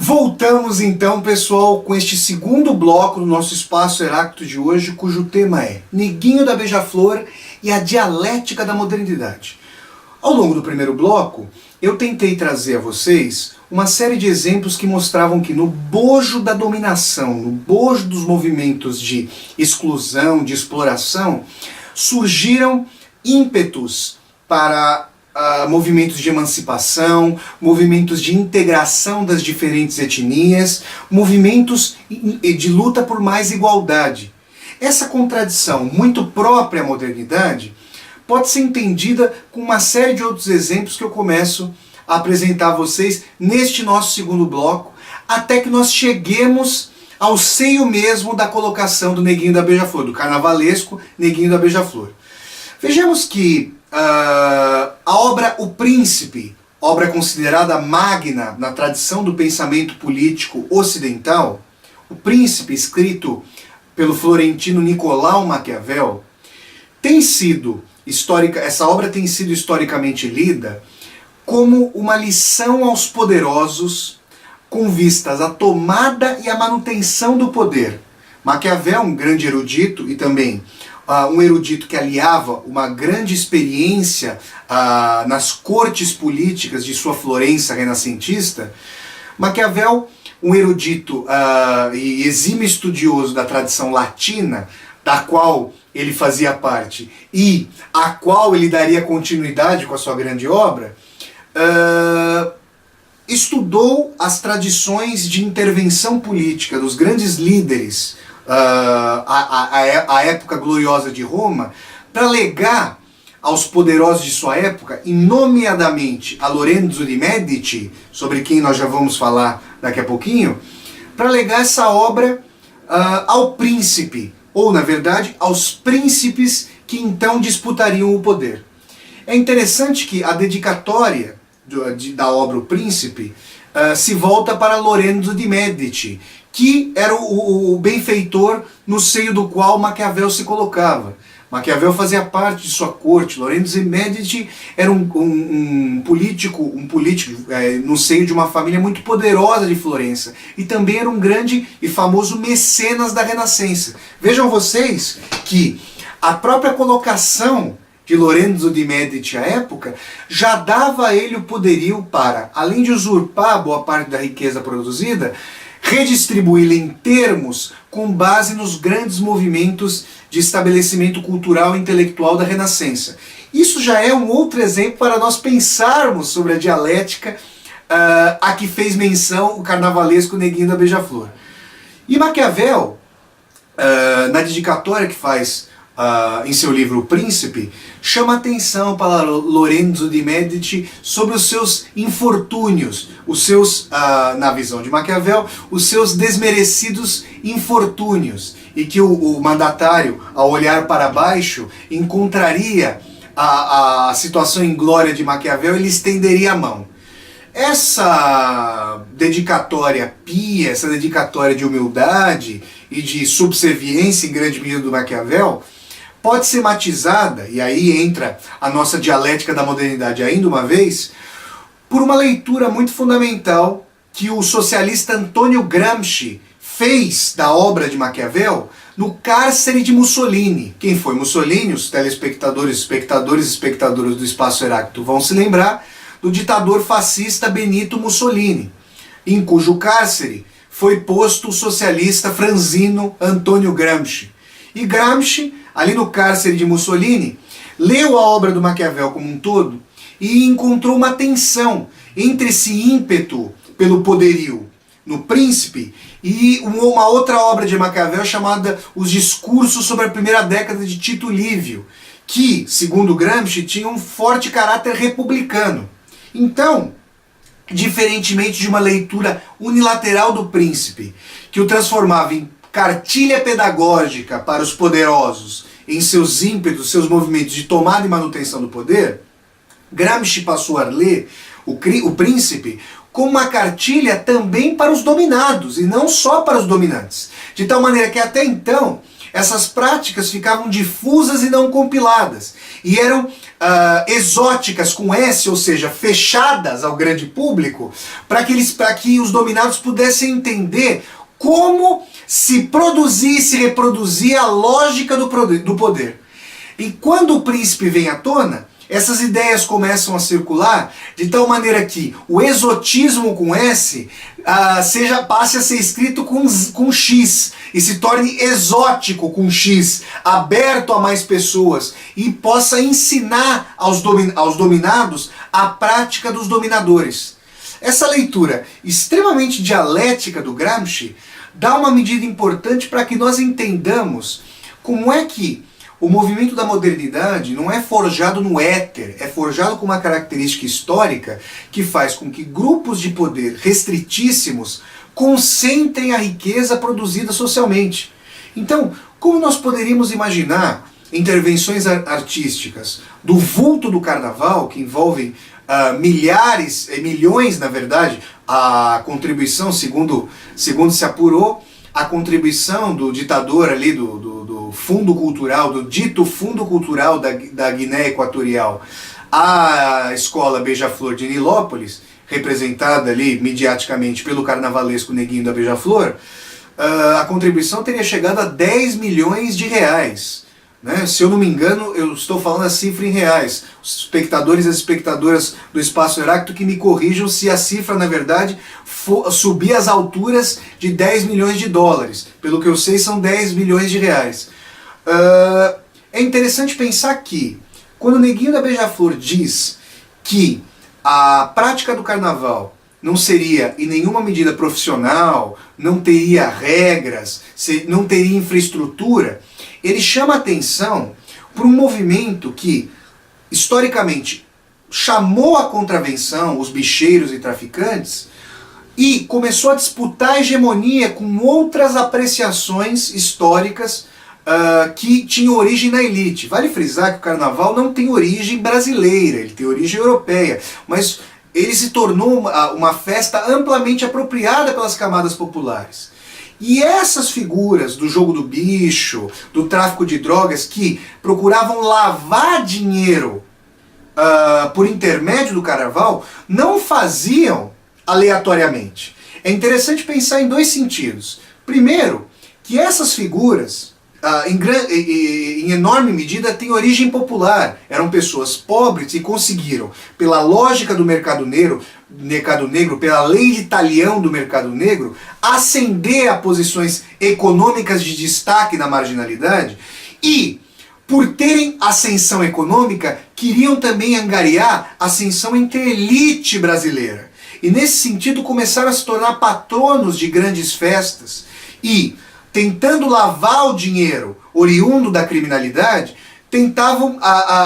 Voltamos então, pessoal, com este segundo bloco do nosso Espaço Heráclito de hoje, cujo tema é Neguinho da Beija-Flor e a dialética da modernidade. Ao longo do primeiro bloco, eu tentei trazer a vocês uma série de exemplos que mostravam que no bojo da dominação, no bojo dos movimentos de exclusão, de exploração, surgiram ímpetos para movimentos de emancipação, movimentos de integração das diferentes etnias, movimentos de luta por mais igualdade. Essa contradição, muito própria à modernidade, pode ser entendida com uma série de outros exemplos que eu começo a apresentar a vocês neste nosso segundo bloco, até que nós cheguemos ao seio mesmo da colocação do Neguinho da Beija-Flor, do carnavalesco Neguinho da Beija-Flor. Vejamos que a obra O Príncipe, obra considerada magna na tradição do pensamento político ocidental, O Príncipe, escrito pelo florentino Nicolau Maquiavel, essa obra tem sido historicamente lida como uma lição aos poderosos com vistas à tomada e à manutenção do poder. Maquiavel, um grande erudito e também um erudito que aliava uma grande experiência nas cortes políticas de sua Florença renascentista, Maquiavel, um erudito e exímio estudioso da tradição latina, da qual ele fazia parte e a qual ele daria continuidade com a sua grande obra, estudou as tradições de intervenção política dos grandes líderes a época gloriosa de Roma, para legar aos poderosos de sua época, e nomeadamente a Lorenzo de Medici, sobre quem nós já vamos falar daqui a pouquinho, para legar essa obra ao príncipe, ou na verdade aos príncipes que então disputariam o poder. É interessante que a dedicatória da obra O Príncipe se volta para Lorenzo de Medici, que era o benfeitor no seio do qual Maquiavel se colocava. Maquiavel fazia parte de sua corte. Lorenzo de Medici era um político no seio de uma família muito poderosa de Florença. E também era um grande e famoso mecenas da Renascença. Vejam vocês que a própria colocação de Lorenzo de Medici à época já dava a ele o poderio para, além de usurpar boa parte da riqueza produzida, redistribuí-la em termos com base nos grandes movimentos de estabelecimento cultural e intelectual da Renascença. Isso já é um outro exemplo para nós pensarmos sobre a dialética a que fez menção o carnavalesco Neguinho da Beija-Flor. E Maquiavel, na dedicatória que faz em seu livro O Príncipe, chama atenção para Lorenzo de Medici sobre os seus infortúnios, na visão de Maquiavel, os seus desmerecidos infortúnios, e que o mandatário, ao olhar para baixo, encontraria a situação inglória de Maquiavel e lhe estenderia a mão. Essa dedicatória pia, essa dedicatória de humildade e de subserviência em grande medida do Maquiavel, pode ser matizada, e aí entra a nossa dialética da modernidade ainda uma vez, por uma leitura muito fundamental que o socialista Antônio Gramsci fez da obra de Maquiavel no cárcere de Mussolini. Quem foi Mussolini? Os telespectadores, espectadoras do Espaço Heráclito vão se lembrar do ditador fascista Benito Mussolini, em cujo cárcere foi posto o socialista franzino Antônio Gramsci. E Gramsci, ali no cárcere de Mussolini, leu a obra do Maquiavel como um todo e encontrou uma tensão entre esse ímpeto pelo poderio no Príncipe e uma outra obra de Maquiavel chamada Os Discursos sobre a Primeira Década de Tito Livio, que, segundo Gramsci, tinha um forte caráter republicano. Então, diferentemente de uma leitura unilateral do Príncipe, que o transformava em cartilha pedagógica para os poderosos em seus ímpetos, seus movimentos de tomada e manutenção do poder, Gramsci passou a ler o Príncipe como uma cartilha também para os dominados, e não só para os dominantes. De tal maneira que até então, essas práticas ficavam difusas e não compiladas, e eram exóticas com S, ou seja, fechadas ao grande público, para que os dominados pudessem entender como se produzia e se reproduzia a lógica do poder. E quando o príncipe vem à tona, essas ideias começam a circular de tal maneira que o exotismo com S passe a ser escrito com X e se torne exótico com X, aberto a mais pessoas e possa ensinar aos dominados a prática dos dominadores. Essa leitura extremamente dialética do Gramsci dá uma medida importante para que nós entendamos como é que o movimento da modernidade não é forjado no éter, é forjado com uma característica histórica que faz com que grupos de poder restritíssimos concentrem a riqueza produzida socialmente. Então, como nós poderíamos imaginar intervenções artísticas do vulto do carnaval, que envolvem milhões, na verdade, a contribuição, segundo se apurou, a contribuição do ditador ali, do fundo cultural, do dito fundo cultural da Guiné Equatorial, à escola Beija-Flor de Nilópolis, representada ali mediaticamente pelo carnavalesco Neguinho da Beija-Flor, a contribuição teria chegado a 10 milhões de reais. Né? Se eu não me engano, eu estou falando a cifra em reais. Os espectadores e as espectadoras do Espaço Heráclito que me corrijam se a cifra, na verdade, subir às alturas de 10 milhões de dólares. Pelo que eu sei, são 10 milhões de reais. É interessante pensar que, quando o Neguinho da Beija-Flor diz que a prática do carnaval não seria em nenhuma medida profissional, não teria regras, não teria infraestrutura, ele chama atenção para um movimento que, historicamente, chamou a contravenção, os bicheiros e traficantes, e começou a disputar a hegemonia com outras apreciações históricas que tinham origem na elite. Vale frisar que o carnaval não tem origem brasileira, ele tem origem europeia, mas ele se tornou uma festa amplamente apropriada pelas camadas populares. E essas figuras do jogo do bicho, do tráfico de drogas, que procuravam lavar dinheiro por intermédio do carnaval, não faziam aleatoriamente. É interessante pensar em dois sentidos. Primeiro, que essas figuras, em enorme medida, têm origem popular. Eram pessoas pobres e conseguiram, pela lógica do mercado negro, pela lei de talião do mercado negro, ascender a posições econômicas de destaque na marginalidade e, por terem ascensão econômica, queriam também angariar ascensão entre a elite brasileira. E nesse sentido começaram a se tornar patronos de grandes festas e, tentando lavar o dinheiro oriundo da criminalidade, tentavam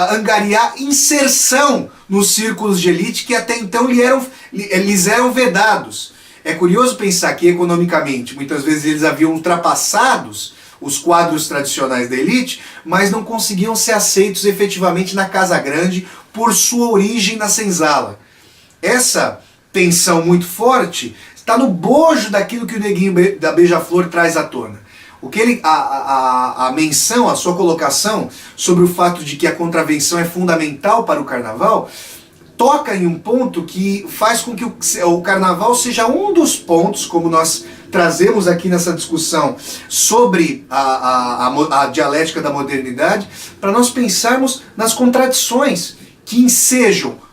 angariar inserção nos círculos de elite que até então lhes eram vedados. É curioso pensar que, economicamente, muitas vezes eles haviam ultrapassados os quadros tradicionais da elite, mas não conseguiam ser aceitos efetivamente na Casa Grande por sua origem na senzala. Essa tensão muito forte está no bojo daquilo que o Neguinho da Beija-Flor traz à tona. O que a menção, a sua colocação sobre o fato de que a contravenção é fundamental para o carnaval, toca em um ponto que faz com que o carnaval seja um dos pontos, como nós trazemos aqui nessa discussão sobre a dialética da modernidade, para nós pensarmos nas contradições que ensejam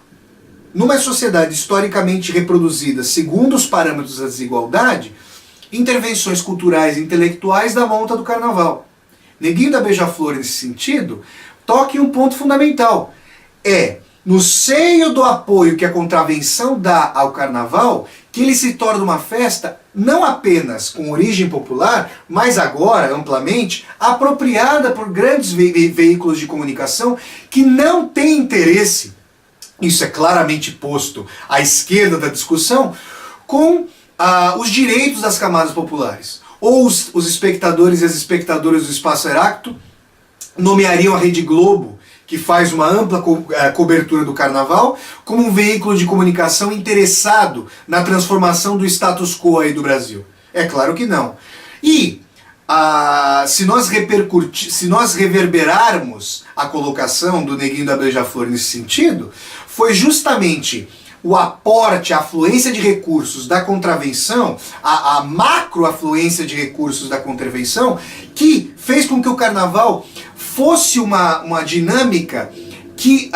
numa sociedade historicamente reproduzida segundo os parâmetros da desigualdade, intervenções culturais e intelectuais da monta do carnaval. Neguinho da Beija-Flor, nesse sentido, toca em um ponto fundamental. No seio do apoio que a contravenção dá ao carnaval, que ele se torna uma festa não apenas com origem popular, mas agora, amplamente, apropriada por grandes veículos de comunicação que não têm interesse, isso é claramente posto à esquerda da discussão, com os direitos das camadas populares. Ou os espectadores e as espectadoras do Espaço Heráclito nomeariam a Rede Globo, que faz uma ampla cobertura do carnaval, como um veículo de comunicação interessado na transformação do status quo aí do Brasil. É claro que não. E se nós reverberarmos a colocação do Neguinho da Beija-Flor nesse sentido, foi justamente o aporte, a afluência de recursos da contravenção, a macro-afluência de recursos da contravenção, que fez com que o carnaval fosse uma dinâmica que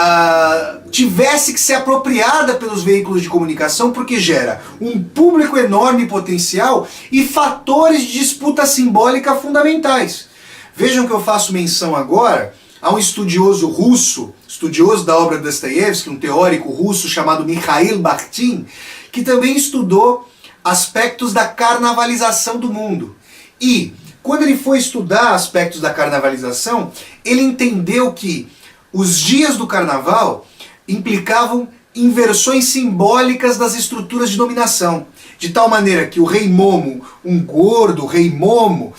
tivesse que ser apropriada pelos veículos de comunicação, porque gera um público enorme potencial e fatores de disputa simbólica fundamentais. Vejam que eu faço menção agora a um estudioso russo, estudioso da obra de Dostoiévski, um teórico russo chamado Mikhail Bakhtin, que também estudou aspectos da carnavalização do mundo. E, quando ele foi estudar aspectos da carnavalização, ele entendeu que os dias do carnaval implicavam inversões simbólicas das estruturas de dominação, de tal maneira que o rei Momo, um gordo rei Momo,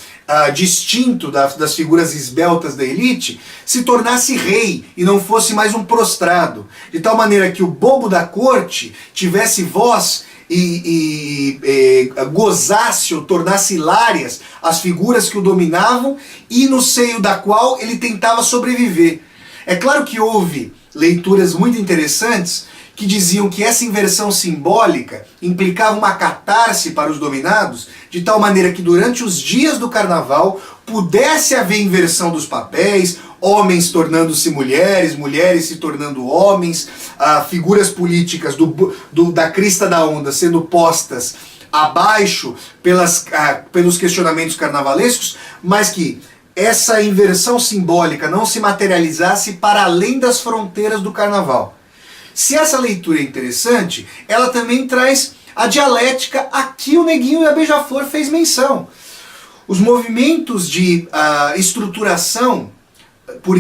distinto das figuras esbeltas da elite, se tornasse rei e não fosse mais um prostrado, de tal maneira que o bobo da corte tivesse voz e gozasse ou tornasse hilárias as figuras que o dominavam e no seio da qual ele tentava sobreviver. É claro que houve leituras muito interessantes que diziam que essa inversão simbólica implicava uma catarse para os dominados, de tal maneira que durante os dias do carnaval pudesse haver inversão dos papéis, homens tornando-se mulheres, mulheres se tornando homens, figuras políticas da crista da onda sendo postas abaixo pelos questionamentos carnavalescos, mas que essa inversão simbólica não se materializasse para além das fronteiras do carnaval. Se essa leitura é interessante, ela também traz a dialética a que o Neguinho e a Beija-Flor fez menção. Os movimentos de estruturação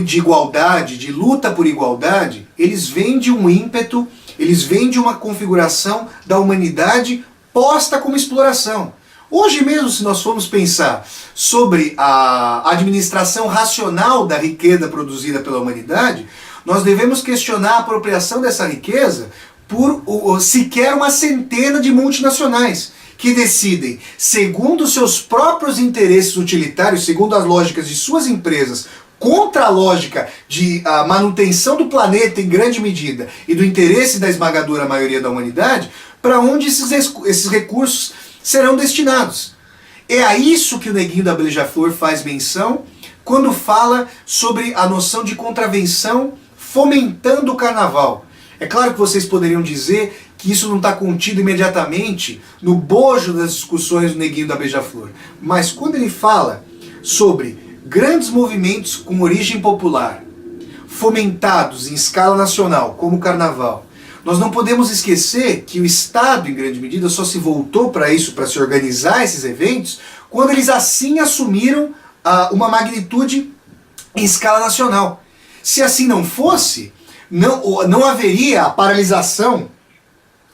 de igualdade, de luta por igualdade, eles vêm de um ímpeto, eles vêm de uma configuração da humanidade posta como exploração. Hoje mesmo, se nós formos pensar sobre a administração racional da riqueza produzida pela humanidade, nós devemos questionar a apropriação dessa riqueza por sequer uma centena de multinacionais que decidem, segundo seus próprios interesses utilitários, segundo as lógicas de suas empresas, contra a lógica de manutenção do planeta em grande medida e do interesse da esmagadora maioria da humanidade, para onde esses recursos serão destinados. É a isso que o Neguinho da Beija-Flor faz menção quando fala sobre a noção de contravenção fomentando o carnaval. É claro que vocês poderiam dizer que isso não está contido imediatamente no bojo das discussões do Neguinho da Beija-Flor, mas quando ele fala sobre grandes movimentos com origem popular, fomentados em escala nacional, como o carnaval, nós não podemos esquecer que o Estado, em grande medida, só se voltou para isso, para se organizar esses eventos, quando eles assim assumiram uma magnitude em escala nacional. Se assim não fosse, não haveria a paralisação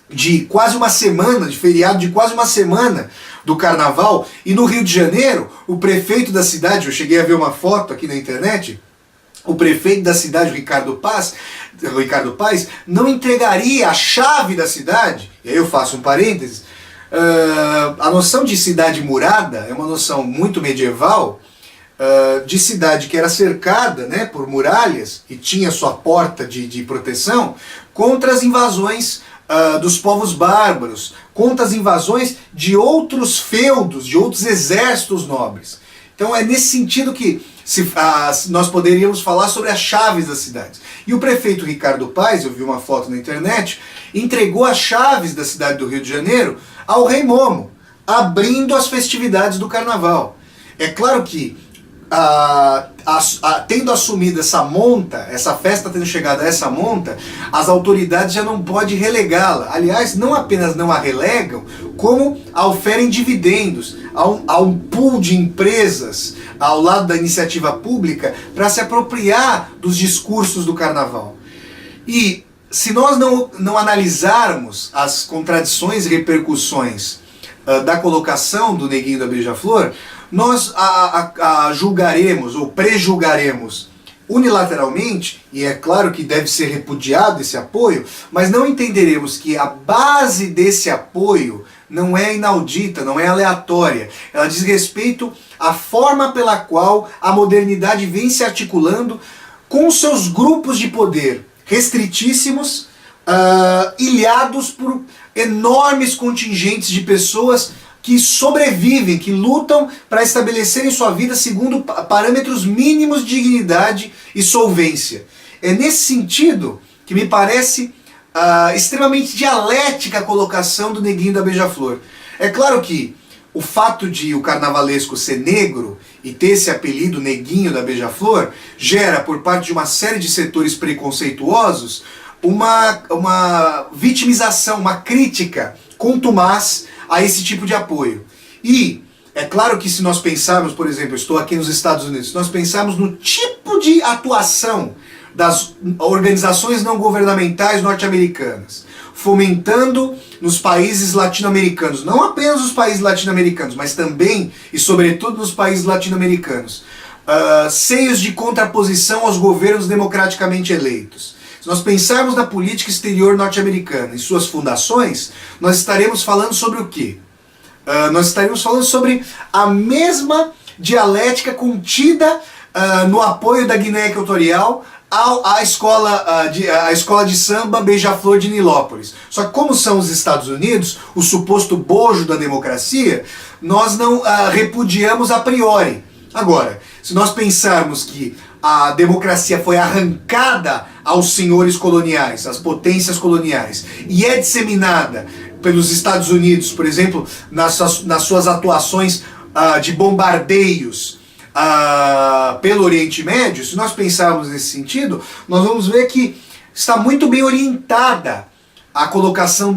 de quase uma semana, de feriado de quase uma semana do carnaval. E no Rio de Janeiro, o prefeito da cidade, eu cheguei a ver uma foto aqui na internet, o prefeito da cidade, Ricardo Paes, não entregaria a chave da cidade, e aí eu faço um parênteses, a noção de cidade murada é uma noção muito medieval, de cidade que era cercada, né, por muralhas e tinha sua porta de proteção contra as invasões dos povos bárbaros, contra as invasões de outros feudos, de outros exércitos nobres. Então é nesse sentido que nós poderíamos falar sobre as chaves das cidades. E o prefeito Ricardo Paes, eu vi uma foto na internet, entregou as chaves da cidade do Rio de Janeiro ao rei Momo, abrindo as festividades do carnaval. É claro que tendo assumido essa monta, essa festa tendo chegado a essa monta, as autoridades já não podem relegá-la. Aliás, não apenas não a relegam, como a oferem dividendos a um pool de empresas ao lado da iniciativa pública para se apropriar dos discursos do carnaval. E se nós não analisarmos as contradições e repercussões da colocação do Neguinho da Beija-Flor, nós julgaremos ou prejulgaremos unilateralmente, e é claro que deve ser repudiado esse apoio, mas não entenderemos que a base desse apoio não é inaudita, não é aleatória. Ela diz respeito à forma pela qual a modernidade vem se articulando com seus grupos de poder restritíssimos, ilhados por enormes contingentes de pessoas que sobrevivem, que lutam para estabelecerem sua vida segundo parâmetros mínimos de dignidade e solvência. É nesse sentido que me parece extremamente dialética a colocação do Neguinho da Beija-Flor. É claro que o fato de o carnavalesco ser negro e ter esse apelido Neguinho da Beija-Flor gera, por parte de uma série de setores preconceituosos, uma vitimização, uma crítica contumaz a esse tipo de apoio. E é claro que se nós pensarmos, por exemplo, eu estou aqui nos Estados Unidos, se nós pensarmos no tipo de atuação das organizações não governamentais norte-americanas, fomentando nos países latino-americanos, não apenas os países latino-americanos, mas também e sobretudo nos países latino-americanos, seios de contraposição aos governos democraticamente eleitos. Se nós pensarmos na política exterior norte-americana e suas fundações, nós estaremos falando sobre o quê? Nós estaremos falando sobre a mesma dialética contida no apoio da Guiné Equatorial à escola de samba Beija-Flor de Nilópolis. Só que como são os Estados Unidos, o suposto bojo da democracia, nós não repudiamos a priori. Agora, se nós pensarmos que a democracia foi arrancada aos senhores coloniais, às potências coloniais, e é disseminada pelos Estados Unidos, por exemplo, nas suas atuações de bombardeios pelo Oriente Médio, se nós pensarmos nesse sentido, nós vamos ver que está muito bem orientada a colocação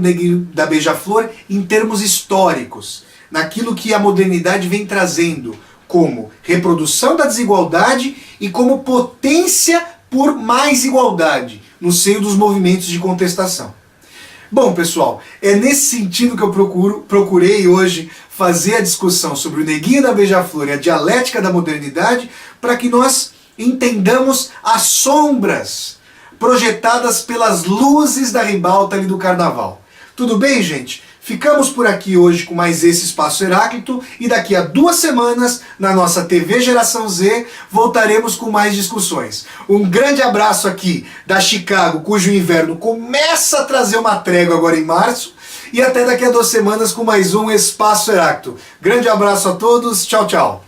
da Beija-Flor em termos históricos, naquilo que a modernidade vem trazendo como reprodução da desigualdade e como potência por mais igualdade no seio dos movimentos de contestação. Bom, pessoal, é nesse sentido que eu procurei hoje fazer a discussão sobre o Neguinho da Beija-Flor e a dialética da modernidade, para que nós entendamos as sombras projetadas pelas luzes da ribalta ali do carnaval. Tudo bem, gente? Ficamos por aqui hoje com mais esse Espaço Heráclito e daqui a 2 semanas, na nossa TV Geração Z, voltaremos com mais discussões. Um grande abraço aqui da Chicago, cujo inverno começa a trazer uma trégua agora em março, e até daqui a 2 semanas com mais um Espaço Heráclito. Grande abraço a todos, tchau, tchau.